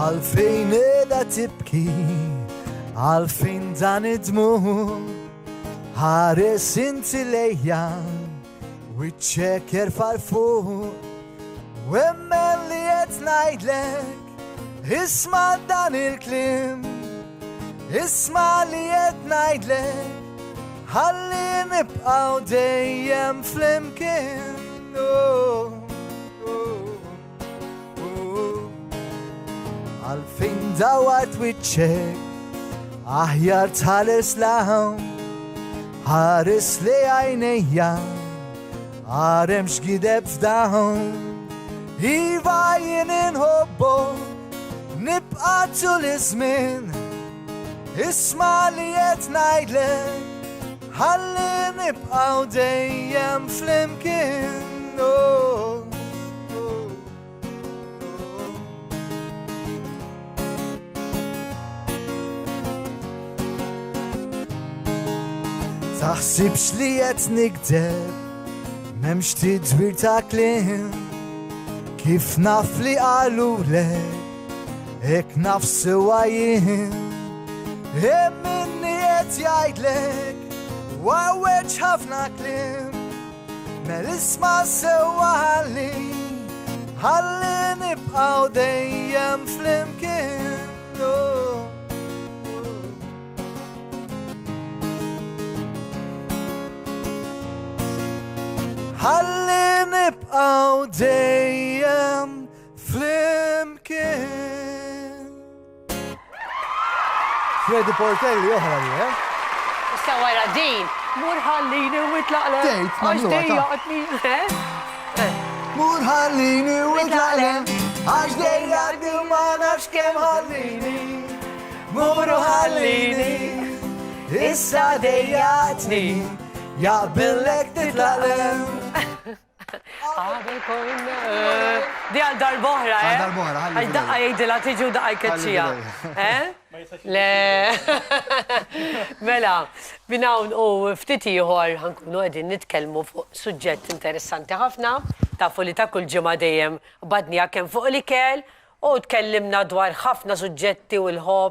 Għalfejn edha tibki, għalfejn dan id-dmur, ħares inti lejja, wiċċek jerfa' l-fuq, u emmen li qed ngħidlek, isma' dan il-klim, isma' li qed ngħidlek, ħalli nibqgħu dejjem flimkien. Għalfejn dawart wiċċek, aħjar tħares laħam, ħares li għajnejja, għarem x'gideb f'daħom, iva jien inħobbok, nibqa' tul iż-żmien, isma' li qed ngħidlek, ħalli nibqgħu dejjem flimkien. Taħsibx li qed nikdeb, m'hemmx tidwir ta' kliem, kif naf li qalulek, hekk naf sewwa jien. Minni qed jgħidlek, wawweġ ħafna kliem, mel isma' sewwa ħalli nibqgħu dejjem flimkien. ħalli nibqgħu dejjem flimkien. Freddy Portelli oħra li, Issa wara din, mur ħallini u itlaqlem. Dejt, mamluħa, Għax dejjaqtni, Mur ħallini u itlaqlem, għax dejjaqni ma nafx kemm ħallini. Muru ħallini, issa dejjaqtni, jaqbillek titlaqlem. Di għal darbohra, Għal darbohra, ħalli Għal daqqa jgħidila tiġu daqqa jkaċċija. Le. Mela, binawn u ftit ieħor ħankunu qegħdin nitkellmu fuq suġġett interessanti ħafna, tafu li ta' kull ġimgħa dejjem badnija kemm fuq l-ikel u tkellimna dwar ħafna suġġetti u l-ħobb